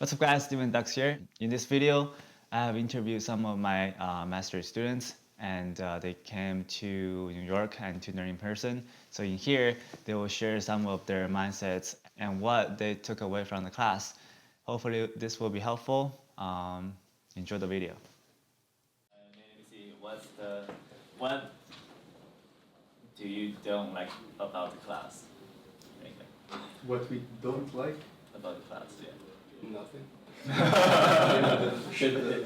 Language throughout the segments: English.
What's up guys, DUX here. In this video, I have interviewed some of my master's students and they came to New York and to learn in person. So in here, they will share some of their mindsets and what they took away from the class. Hopefully this will be helpful. Enjoy the video. Let me see, what do you don't like about the class? What we don't like? About the class, yeah. Nothing.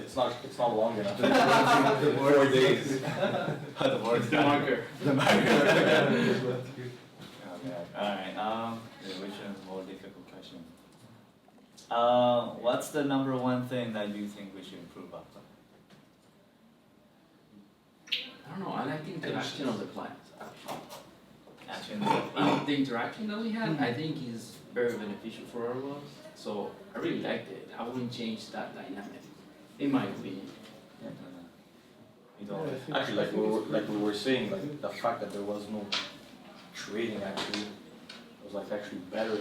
It's not long enough. The 4 days. The board's The marker. The marker. Okay. Alright, which one's more difficult question? What's the number one thing that you think we should improve on? I don't know, I like the interaction of the class. Action. The interaction that we had, I think is very beneficial for all of us. So I really liked it. I wouldn't change that dynamic, in my opinion. Actually, like we were saying, like the fact that there was no trading actually was like actually better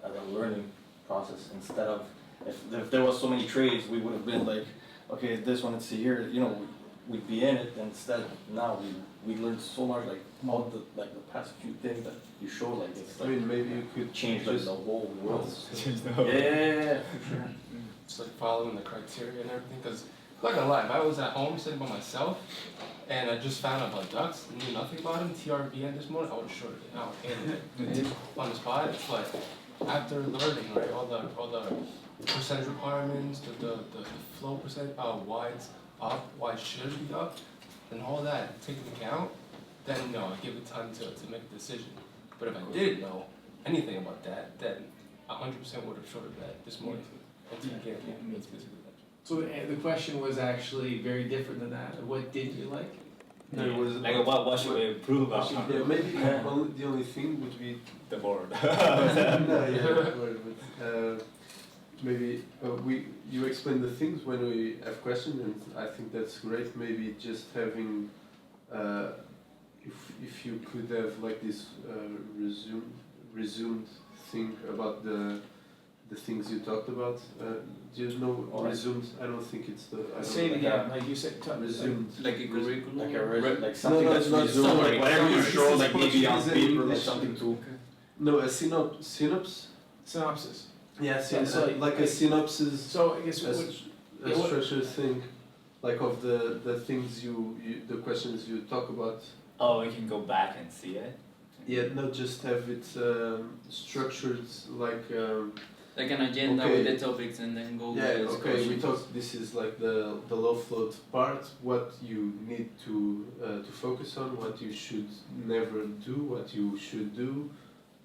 as a learning process. Instead of if there was so many trades, we would have been like, okay, this one, it's here, you know, we'd be in it. Instead, now we learned so much, like all the past few things that you showed, like it's like, I mean, maybe you could change like the whole world. Change the whole Yeah, for sure. It's like following the criteria and everything. Because, not gonna lie, if I was at home sitting by myself and I just found out about DUX, knew nothing about him, TRBN this morning, I would have shorted it out and on the spot. It's like after learning, right, all the percentage requirements, the flow percent, why it's up, why it should be up, and all that taken into account, then I give it time to make a decision. But if I did know anything about that, then 100% would have shorted that this morning. That's basically that. So the question was actually very different than that. What didn't you like? No, it was like what should we improve on? yeah, maybe the only thing would be The board. maybe you explain the things when we have questions, and I think that's great. Maybe just having if you could have like this resumed thing about the things you talked about. Do you know resumed? I don't think it's the. Say it again, like you said. Resumed. Like a curriculum? Like something No, that's it's not resumed, summary. like whatever you show, like maybe on It's in paper, like English. something to. No, a synopsis. Synopsis. Yeah, so like a synopsis. So I guess A yeah, what- structured thing, like of the things the questions you talk about. Oh, we can go back and see it. Yeah, not just have it structured like. Like an agenda Okay. with the topics and then go Yeah, with the okay. We discussions. talk. This is like the low float part. What you need to focus on. What you should never do. What you should do.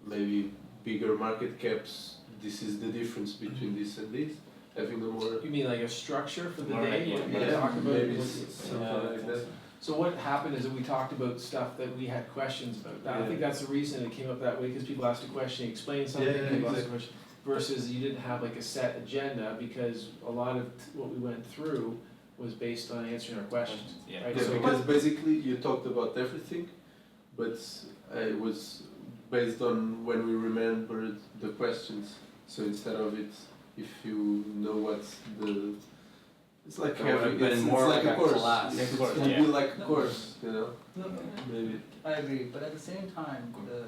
Maybe bigger market caps. This is the difference between this and this. Having a more. You mean like a structure for the More day? like- What you're yeah, gonna talk about? maybe What- something like that. So what happened is that we talked about stuff that we had questions about. I Yeah. think that's the reason it came up that way, because people asked a question, you explained something, Yeah, people asked a exactly. question. Versus you didn't have like a set agenda, because a lot of what we went through was based on answering our questions. Yeah. Right? Yeah, So- because basically you talked about everything, but it was based on when we remembered the questions. So instead of it, if you know what's the, it's like It would have having, been it's more like like a a course. class. It Of course, would yeah. be like a course, you know. No, Maybe. I agree, but at the same time, the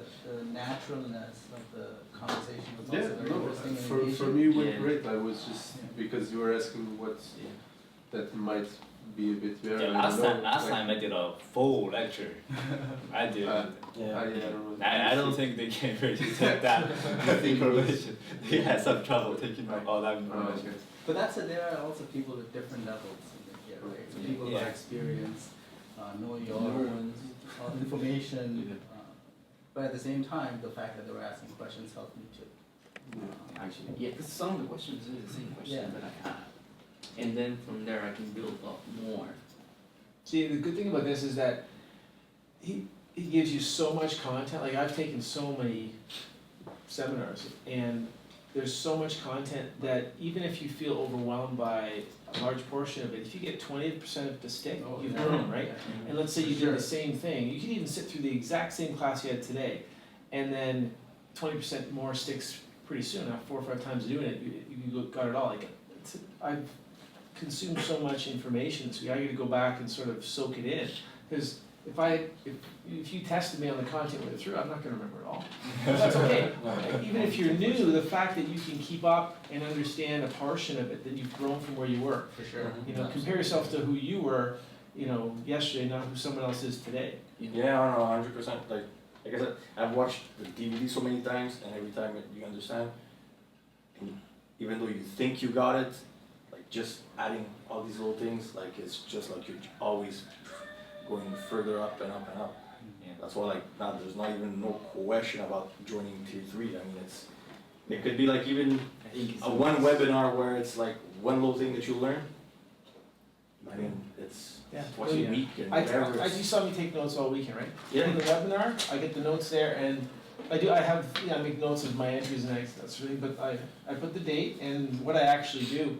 naturalness of the conversation was Yeah, also very no. interesting and For engaging. me, it went Yeah. great. I was just Yeah. because you were asking what that might be a bit better. Yeah, I last don't know, time like, I did a full lecture. I did. Yeah, Yeah. I don't know. I don't think they can really take that information. They had some trouble taking all that Oh, information. okay. But there are also people with different levels in here, right? So people who Yeah. have experience, know your information, but at the same time, the fact that they were asking questions helped me too. Actually, yeah, because some of the questions are the same questions Yeah. that I have. And then from there I can build up more. See, the good thing about this is that he gives you so much content. Like I've taken so many seminars, and there's so much content that even if you feel overwhelmed by a large portion of it, if you get 20% of it to stick, Oh, you've yeah. grown, right? Yeah. And let's say you Sure. did the same thing, you could even sit through the exact same class you had today, and then 20% more sticks pretty soon, after 4 or 5 times doing it, you got it all. Like, I've consumed so much information, so I gotta go back and sort of soak it in. Because if you tested me on the content way through, I'm not gonna remember it all. That's okay. Even if you're new, the fact that you can keep up and understand a portion of it, then you've grown from where you were. For sure. You know, compare yourself to who you were, you know, yesterday, not who someone else is today. Yeah, I don't know, 100%. Like I said, I've watched the DVD so many times, and every time you understand, and even though you think you got it, like just adding all these little things, like it's just like you're always going further up and up and up. Yeah. That's why like now there's not even no question about joining tier 3. I mean it could be like even I think it's a one webinar where it's like one little thing that you learn. I mean it's Yeah. twice a week and whatever. You saw me take notes all weekend, right? Yeah. In the webinar, I get the notes there, and I make notes of my entries, and that's really, but I put the date, and what I actually do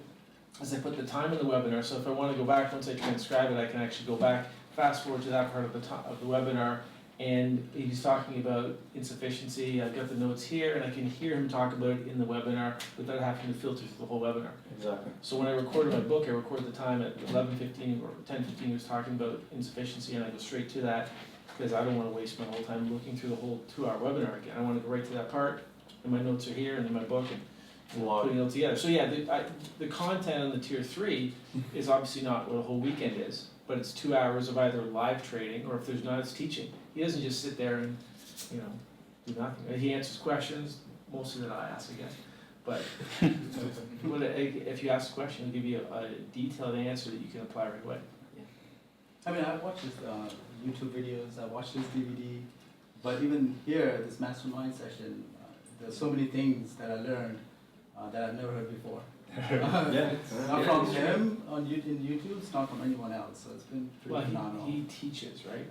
is I put the time of the webinar, so if I wanna go back, once I transcribe it, I can actually go back, fast forward to that part of the webinar, and he's talking about insufficiency. I've got the notes here, and I can hear him talk about it in the webinar without having to filter through the whole webinar. Exactly. So when I recorded my book, I recorded the time at 11:15 or 10:15. He was talking about insufficiency, and I go straight to that because I don't want to waste my whole time looking through the whole 2-hour webinar again. I want to go right to that part, and my notes are here, and in my book, and putting it all together. So yeah, the content on the tier 3 is obviously not what a whole weekend is, but it's 2 hours of either live training, or if there's not, it's teaching. He doesn't just sit there and, you know, do nothing. He answers questions, mostly that I ask, I guess. But if you ask a question, he'll give you a detailed answer that you can apply right away. I mean, I've watched his YouTube videos, I watched his DVD, but even here, this mastermind session, there's so many things that I learned that I've never heard before. Yeah. Not from him in YouTube, it's not from anyone else, so it's been pretty Well, phenomenal. he teaches, right?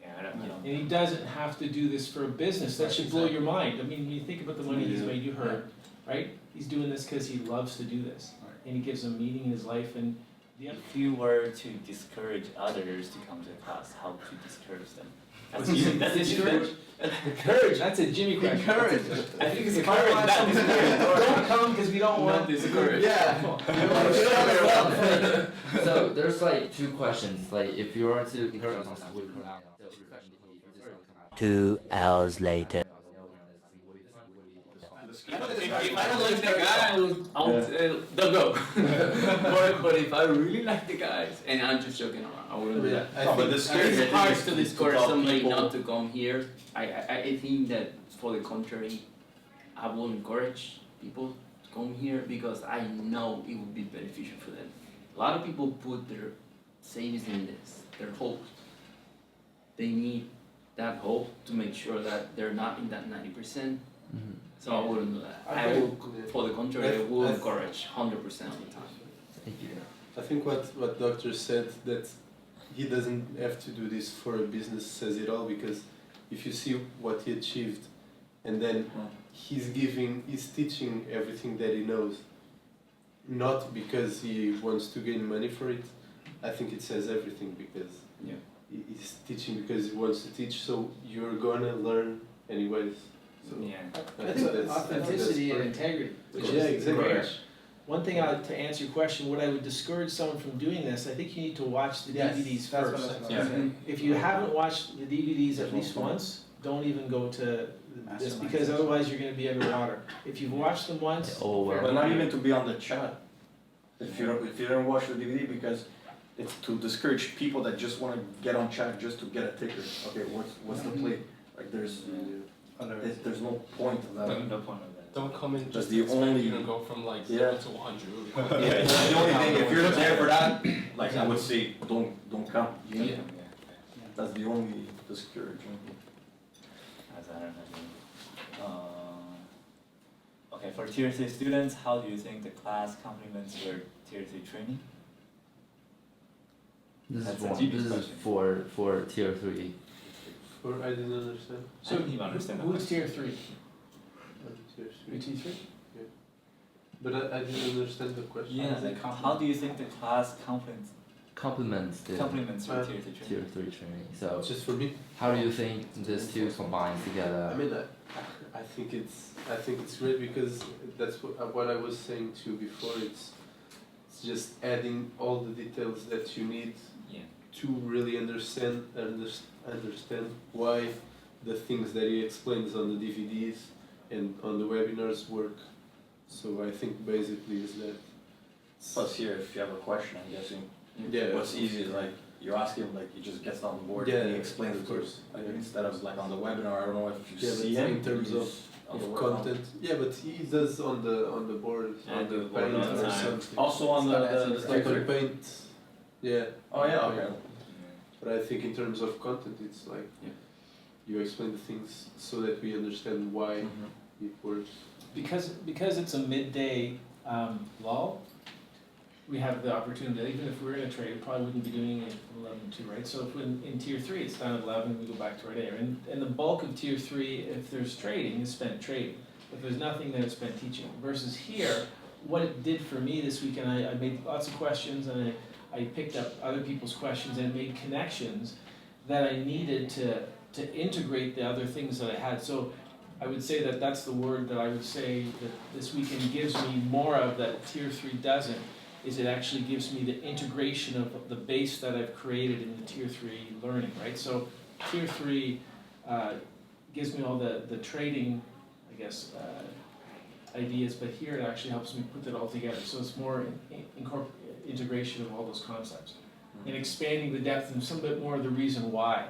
Yeah, I don't know. And he doesn't have to do this for a business. That should blow your mind. I mean, when you think about the money he's made, you heard, right? He's doing this because he loves to do this, and he gives them meaning in his life. And If you were to discourage others to come to the class, how to discourage them? Encourage. That's a Jimmy question. Encourage. I think it's Encourage, not discourage. Don't come because we don't want discourage. Yeah. So there's like 2 questions. Like if you were to 2 hours later. If I don't like the guy, I'll don't go. but if I really like the guys, and I'm just joking around, I wouldn't do that. But the scary It's thing hard is to to discourage tell somebody people- not to come here. I think that for the contrary, I will encourage people to come here because I know it would be beneficial for them. A lot of people put their savings in this, their hope. They need that hope to make sure that they're not in that 90%. So I wouldn't do that. I will, for the contrary, I will encourage 100% of the time. Thank you. I think what Doctor said, that he doesn't have to do this for a business, says it all, because if you see what he achieved, and then he's teaching everything that he knows, not because he wants to gain money for it. I think it says everything, because he's teaching because he wants to teach, so you're gonna learn anyways. So Yeah. I think authenticity and integrity, which Yeah, is exactly. rare. One thing to answer your question, what I would discourage someone from doing this, I think you need to watch the Yes, DVDs that's what first. I was Yeah. saying. If you haven't watched the DVDs at least once, don't even go to this, Mastermind because session. otherwise you're gonna be underwater. If you've watched them once, But not even to be on the chat. If you don't watch the DVD, because it's to discourage people that just want to get on chat just to get a ticker. Okay, what's the play? Like there's no point of that. No point of that. Don't come in That's just the expect only- you to go from like Yeah. 0 to 100. Yeah, that's the only thing. If you're there for that, like I would say, don't come. Yeah. That's the only discouraging. As I don't know. Okay, for tier 3 students, how do you think the class complements your tier 3 training? This That's is a one. deep This is question. for tier 3. I didn't understand. I didn't even understand who's that. tier 3? Tier You three. tier 3? But I didn't understand the question. Yeah, like how do you think the class complements Complements the your tier 3 training? tier 3 training. So Just for me. how do you think these two combine I together? mean, I think it's great because that's what I was saying to you before. It's just adding all the details that you need Yeah. to really understand why the things that he explains on the DVDs and on the webinars work. So I think basically is that. Plus here, if you have a question, I'm guessing, Yeah. what's easy is like, you ask him, like, he just gets on the board Yeah, and he explains of it to you. course. Like, Yeah. instead of like on the webinar, I don't know if you Yeah, see but him. in terms he's of on the web- content. Yeah, but he does on the board, Yeah, on the the board paint all the or time. something. Also on the Like on sticker. paint. Yeah. Oh yeah, okay. But I think in terms of content, it's like Yeah. you explain the things so that we understand why it works. Because it's a midday lull, we have the opportunity, even if we're in a trade, we probably wouldn't be doing it 11 to 2, right? So if in tier 3, it's done at 11, we go back to our day. And the bulk of tier 3, if there's trading, is spent trading. If there's nothing, then it's spent teaching. Versus here, what it did for me this weekend, I made lots of questions, and I picked up other people's questions and made connections that I needed to integrate the other things that I had. So I would say that that's the word that I would say that this weekend gives me more of that tier 3 doesn't, is it actually gives me the integration of the base that I've created in the tier 3 learning, right? So tier 3 gives me all the trading, I guess, ideas, but here it actually helps me put that all together. So it's more integration of all those concepts and expanding the depth and some bit more of the reason why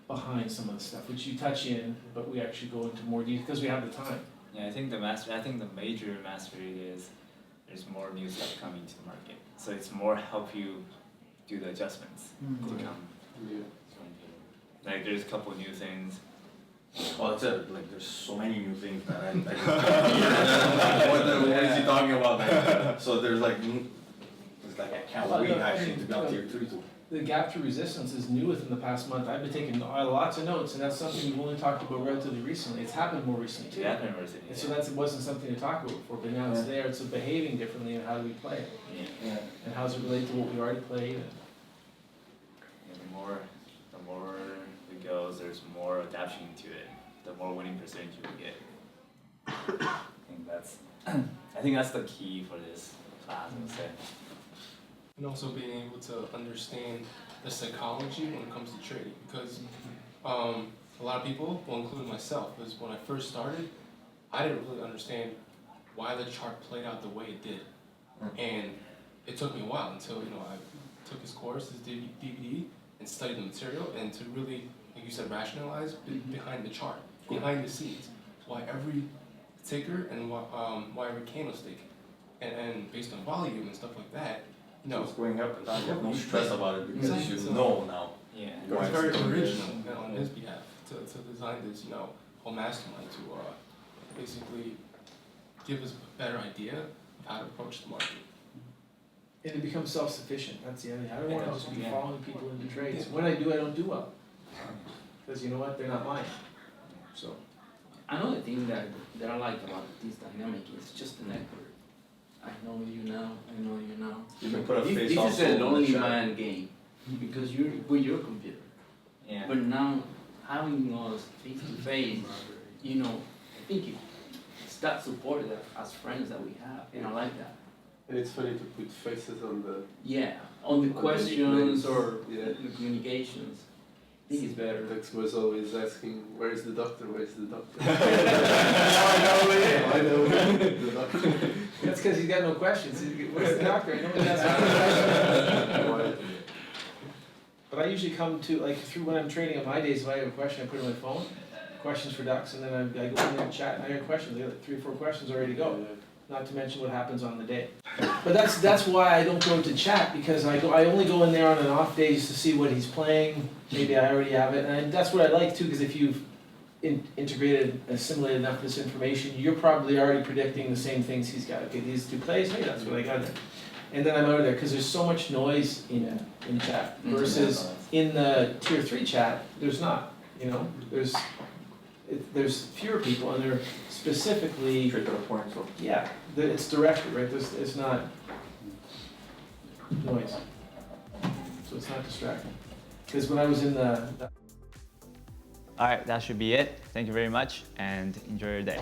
behind some of the stuff, which you touch in, but we actually go into more detail because we have the time. Yeah, I think the major mastery is there's more new stuff coming to the market. So it's more help you do the adjustments to come. Yeah. Like there's a couple new things. Oh, that's it. Like, there's so many new things that I just can't what is he talking about? Like, so there's like, it's like I can't Well, wait no, I actually mean, to go tier 3 too. The gap to resistance is new within the past month. I've been taking lots of notes, and that's something we've only talked about relatively recently. It's happened more recently too. Yeah, university. And so that wasn't something to talk about before, but now it's there. It's behaving differently, and how do we play it? Yeah. And how does it relate to what we already played? Yeah, the more it goes, there's more adaptation to it. The more winning percentage you will get. I think that's the key for this class, I would say. And also being able to understand the psychology when it comes to trading, because a lot of people, well, including myself, is when I first started, I didn't really understand why the chart played out the way it did, and it took me a while until I took his course, his DVD, and studied the material, and to really, like you said, rationalize behind the chart, behind the scenes, why every ticker and why every candlestick, and based on volume and stuff like that. So it's going up and down, you have no stress about it because Exactly. you know now. Yeah. It was very original on his behalf to design this, whole mastermind to basically give us a better idea of how to approach the market. And to become self-sufficient. That's the other thing. I don't want to just be Yeah. following people into trades. When I do, I don't do well. Because you know what? They're not mine. So. Another thing that I like about this dynamic is just the network. I know you now, I know you now. You can put a face This is also a in the lonely chat. man game because you're with your computer. Yeah. But now having us face to face, I think it's that support that as friends that we have, and I like that. And it's funny to put faces on the. Yeah, on the On the questions nicknames, or yeah. the communications. I think it's better. Dex was always asking, "Where's the doctor? Where's the doctor?" I know. The doctor. That's because he's got no questions. Where's the doctor? I know he has no questions. But I usually come to, through when I'm trading on my days, if I have a question, I put it on my phone, questions for DUX, and then I go in there and chat, and I got questions. I got 3 or 4 questions ready to go. Not to mention what happens on the day. But that's why I don't go to chat, because I only go in there on an off days to see what he's playing. Maybe I already have it, and that's what I like too, because if you've integrated, assimilated enough of this information, you're probably already predicting the same things he's got. Okay, these 2 plays, hey, that's what I got there. And then I'm out of there, because there's so much noise in chat, versus in the tier 3 chat, there's not, there's fewer people, and they're specifically, Straight to the point, so. yeah, it's directed, right, it's not noise, so it's not distracting. Because when I was in the All right, that should be it. Thank you very much and enjoy your day.